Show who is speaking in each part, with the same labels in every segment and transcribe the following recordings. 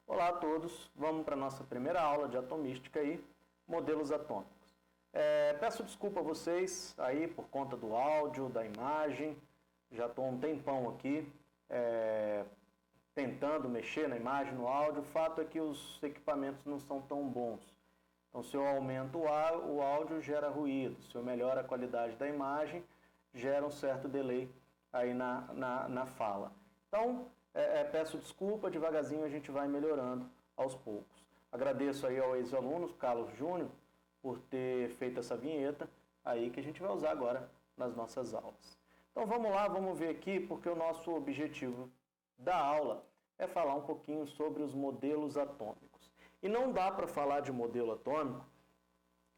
Speaker 1: Olá a todos, vamos para a nossa primeira aula de atomística aí, modelos atômicos. Peço desculpa a vocês aí por conta do áudio, da imagem, já estou há um tempão aqui tentando mexer na imagem, no áudio. O fato é que os equipamentos não são tão bons. Então, se eu aumento o áudio, gera ruído. Se eu melhoro a qualidade da imagem, gera um certo delay aí na fala. Então, peço desculpa, devagarzinho a gente vai melhorando aos poucos. Agradeço aí ao ex-aluno, Carlos Júnior, por ter feito essa vinheta aí que a gente vai usar agora nas nossas aulas. Então vamos lá, vamos ver aqui, porque o nosso objetivo da aula é falar um pouquinho sobre os modelos atômicos. E não dá para falar de modelo atômico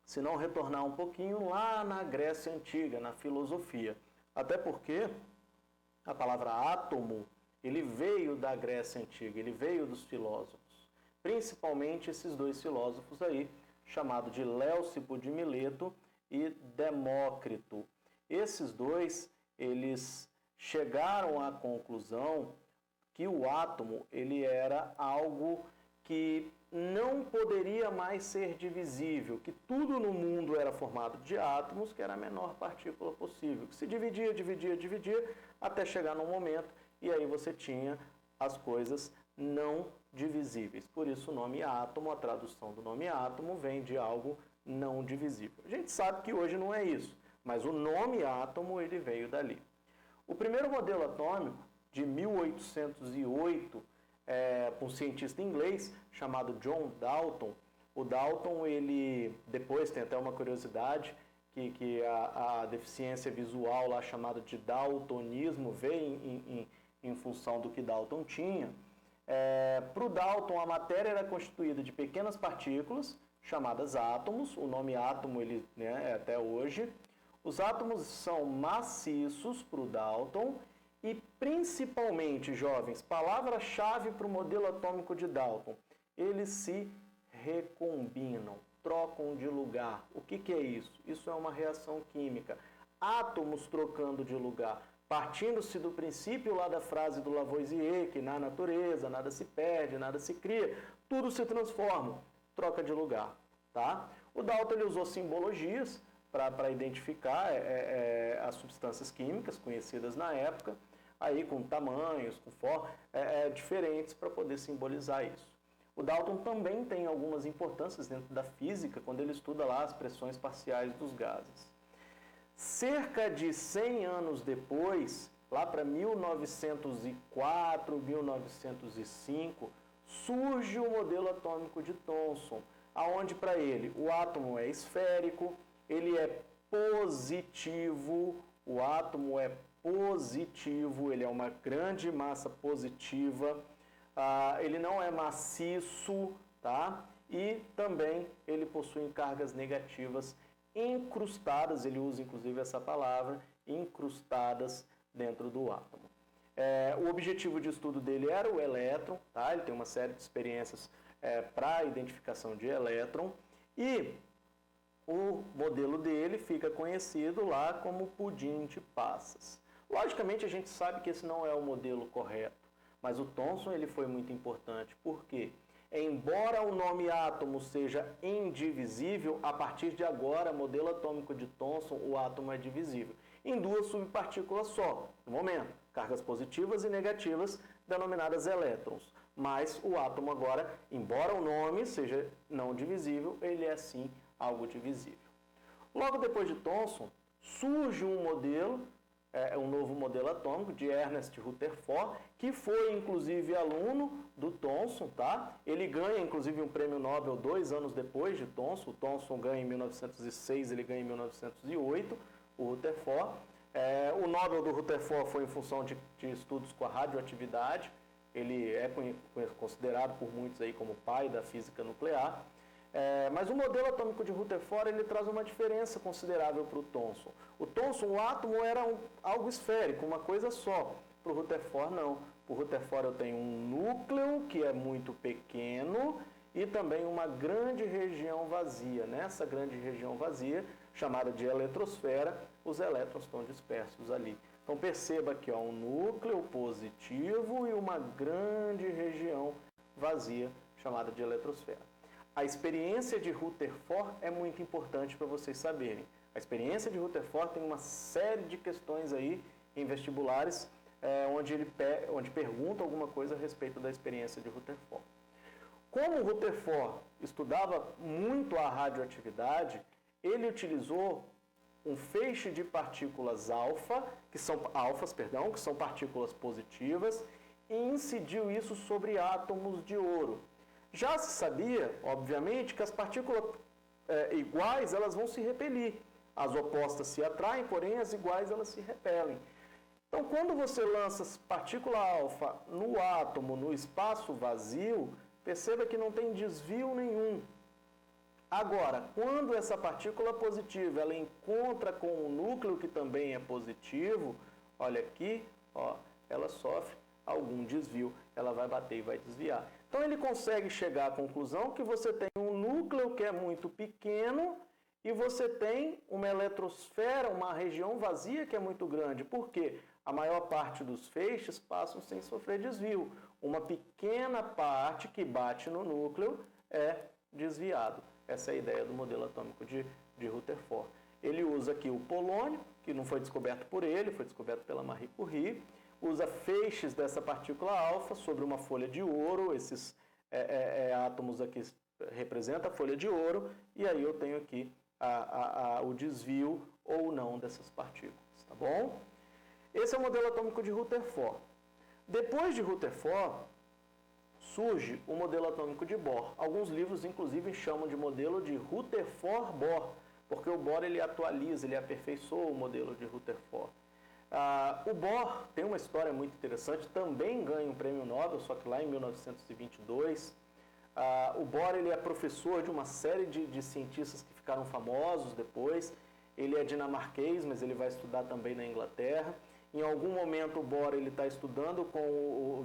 Speaker 1: se não retornar um pouquinho lá na Grécia Antiga, na filosofia. Até porque a palavra átomo, ele veio da Grécia Antiga, ele veio dos filósofos. Principalmente esses dois filósofos aí, chamados de Leucipo de Mileto e Demócrito. Esses dois, eles chegaram à conclusão que o átomo ele era algo que não poderia mais ser divisível, que tudo no mundo era formado de átomos, que era a menor partícula possível, que se dividia, até chegar num momento, e aí você tinha as coisas não divisíveis. Por isso o nome átomo, a tradução do nome átomo, vem de algo não divisível. A gente sabe que hoje não é isso, mas o nome átomo ele veio dali. O primeiro modelo atômico, de 1808, por um cientista inglês chamado John Dalton. O Dalton, ele depois tem até uma curiosidade, que a deficiência visual lá chamada de daltonismo veio em função do que Dalton tinha. Para o Dalton, a matéria era constituída de pequenas partículas, chamadas átomos. O nome átomo ele, é até hoje. Os átomos são maciços para o Dalton e, principalmente, jovens, palavra-chave para o modelo atômico de Dalton, eles se recombinam, trocam de lugar. O que é isso? Isso é uma reação química. Átomos trocando de lugar. Partindo-se do princípio lá da frase do Lavoisier, que na natureza nada se perde, nada se cria, tudo se transforma, troca de lugar. Tá? O Dalton ele usou simbologias para identificar as substâncias químicas conhecidas na época, aí com tamanhos, com formas diferentes para poder simbolizar isso. O Dalton também tem algumas importâncias dentro da física, quando ele estuda lá as pressões parciais dos gases. Cerca de 100 anos depois, lá para 1904, 1905, surge o modelo atômico de Thomson, aonde para ele o átomo é esférico, ele é positivo, o átomo é positivo, ele é uma grande massa positiva, ele não é maciço, tá? E também ele possui cargas negativas incrustadas, ele usa inclusive essa palavra, incrustadas dentro do átomo. O objetivo de estudo dele era o elétron, tá? Ele tem uma série de experiências para a identificação de elétron, e o modelo dele fica conhecido lá como pudim de passas. Logicamente a gente sabe que esse não é o modelo correto, mas o Thomson ele foi muito importante, porque embora o nome átomo seja indivisível, a partir de agora, modelo atômico de Thomson, o átomo é divisível em duas subpartículas só, no momento, cargas positivas e negativas, denominadas elétrons. Mas o átomo agora, embora o nome seja não divisível, ele é sim algo divisível. Logo depois de Thomson, surge um modelo, um novo modelo atômico de Ernest Rutherford, que foi inclusive aluno do Thomson, tá? Ele ganha inclusive um prêmio Nobel 2 anos depois de Thomson. O Thomson ganha em 1906, ele ganha em 1908, o Rutherford. O Nobel do Rutherford foi em função de estudos com a radioatividade. Ele é considerado por muitos aí como o pai da física nuclear. Mas o modelo atômico de Rutherford ele traz uma diferença considerável para o Thomson. O Thomson, o átomo era algo esférico, uma coisa só. Para o Rutherford, não. Para o Rutherford eu tenho um núcleo que é muito pequeno e também uma grande região vazia. Nessa grande região vazia, chamada de eletrosfera, os elétrons estão dispersos ali. Então perceba aqui, ó, um núcleo positivo e uma grande região vazia chamada de eletrosfera. A experiência de Rutherford é muito importante para vocês saberem. A experiência de Rutherford tem uma série de questões aí em vestibulares onde pergunta alguma coisa a respeito da experiência de Rutherford. Como Rutherford estudava muito a radioatividade, ele utilizou um feixe de partículas que são partículas positivas, e incidiu isso sobre átomos de ouro. Já se sabia, obviamente, que as partículas iguais elas vão se repelir. As opostas se atraem, porém as iguais elas se repelem. Então, quando você lança partícula alfa no átomo, no espaço vazio, perceba que não tem desvio nenhum. Agora, quando essa partícula positiva ela encontra com um núcleo que também é positivo, olha aqui, ó, ela sofre algum desvio, ela vai bater e vai desviar. Então ele consegue chegar à conclusão que você tem um núcleo que é muito pequeno e você tem uma eletrosfera, uma região vazia que é muito grande. Por quê? A maior parte dos feixes passam sem sofrer desvio. Uma pequena parte que bate no núcleo é desviado. Essa é a ideia do modelo atômico de Rutherford. Ele usa aqui o polônio, que não foi descoberto por ele, foi descoberto pela Marie Curie. Usa feixes dessa partícula alfa sobre uma folha de ouro. Esses átomos aqui representam a folha de ouro. E aí eu tenho aqui o desvio ou não dessas partículas. Tá bom? Esse é o modelo atômico de Rutherford. Depois de Rutherford, surge o modelo atômico de Bohr. Alguns livros, inclusive, chamam de modelo de Rutherford-Bohr, porque o Bohr ele atualiza, ele aperfeiçoa o modelo de Rutherford. O Bohr tem uma história muito interessante, também ganha um prêmio Nobel, só que lá em 1922. O Bohr ele é professor de uma série de cientistas que ficaram famosos depois. Ele é dinamarquês, mas ele vai estudar também na Inglaterra. Em algum momento o Bohr está estudando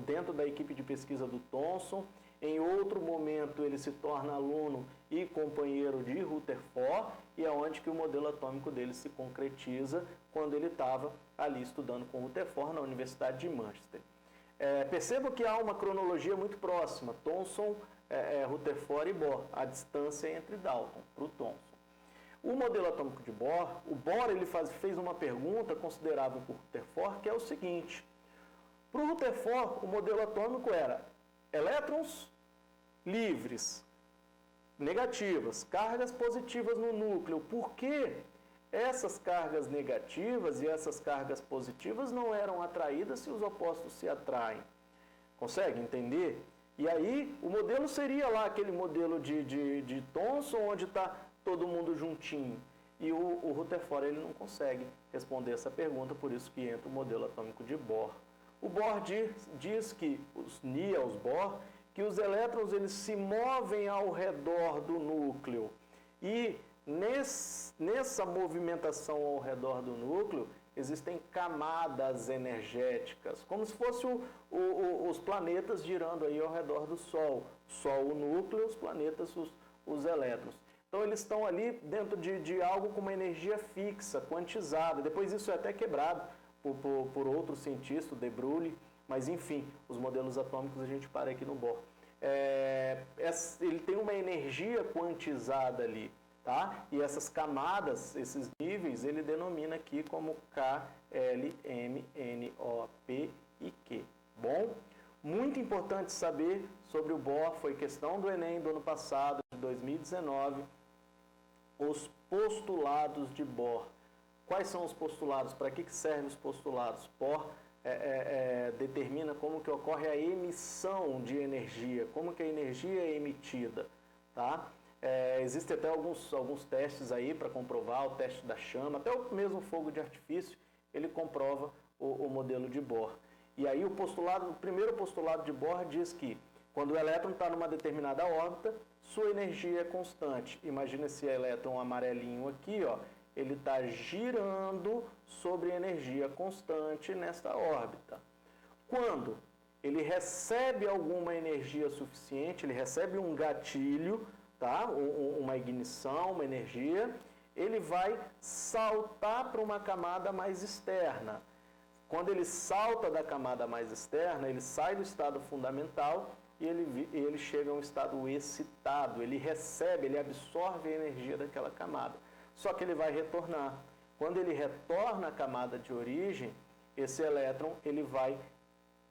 Speaker 1: dentro da equipe de pesquisa do Thomson. Em outro momento ele se torna aluno e companheiro de Rutherford, e é onde que o modelo atômico dele se concretiza quando ele estava ali estudando com Rutherford na Universidade de Manchester. Perceba que há uma cronologia muito próxima, Thomson, Rutherford e Bohr, a distância entre Dalton para o Thomson. O modelo atômico de Bohr, o Bohr ele fez uma pergunta considerável por Rutherford, que é o seguinte: para o Rutherford, o modelo atômico era elétrons livres, negativas, cargas positivas no núcleo. Por que essas cargas negativas e essas cargas positivas não eram atraídas se os opostos se atraem? Consegue entender? E aí, o modelo seria lá aquele modelo de Thomson, onde está todo mundo juntinho. E o Rutherford ele não consegue responder essa pergunta, por isso que entra o modelo atômico de Bohr. O Bohr diz que, os Bohr, que os elétrons eles se movem ao redor do núcleo. E nessa movimentação ao redor do núcleo, existem camadas energéticas, como se fossem os planetas girando aí ao redor do Sol. Sol, o núcleo, os planetas, os elétrons. Então, eles estão ali dentro de algo com uma energia fixa, quantizada. Depois isso é até quebrado por outro cientista, de Broglie, mas enfim, os modelos atômicos a gente para aqui no Bohr. Ele tem uma energia quantizada ali, tá? E essas camadas, esses níveis, ele denomina aqui como K, L, M, N, O, P e Q. Bom? Muito importante saber sobre o Bohr, foi questão do Enem do ano passado, de 2019, os postulados de Bohr. Quais são os postulados? Para que servem os postulados? Bohr determina como que ocorre a emissão de energia, como que a energia é emitida, tá? Existem até alguns testes aí para comprovar, o teste da chama, até o mesmo fogo de artifício, ele comprova o modelo de Bohr. E aí o primeiro postulado de Bohr diz que quando o elétron está numa determinada órbita, sua energia é constante. Imagina esse elétron amarelinho aqui, ó, ele está girando sobre energia constante nesta órbita. Quando ele recebe alguma energia suficiente, ele recebe um gatilho, tá? Uma ignição, uma energia, ele vai saltar para uma camada mais externa. Quando ele salta da camada mais externa, ele sai do estado fundamental e ele chega a um estado excitado, ele recebe, ele absorve a energia daquela camada. Só que ele vai retornar. Quando ele retorna à camada de origem, esse elétron ele vai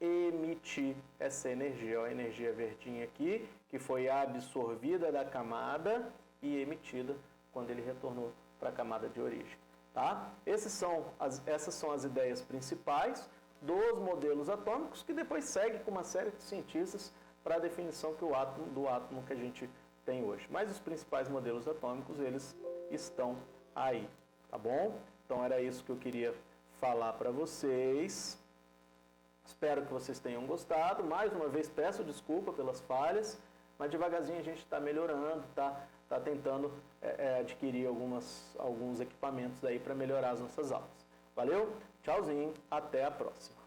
Speaker 1: emitir essa energia, a energia verdinha aqui, que foi absorvida da camada e emitida quando ele retornou para a camada de origem. Tá? Essas são as ideias principais dos modelos atômicos, que depois segue com uma série de cientistas para a definição do átomo que a gente tem hoje. Mas os principais modelos atômicos, eles estão aí, tá bom? Então era isso que eu queria falar para vocês. Espero que vocês tenham gostado. Mais uma vez peço desculpa pelas falhas, mas devagarzinho a gente está melhorando, tá tentando adquirir alguns equipamentos aí para melhorar as nossas aulas. Valeu? Tchauzinho, até a próxima.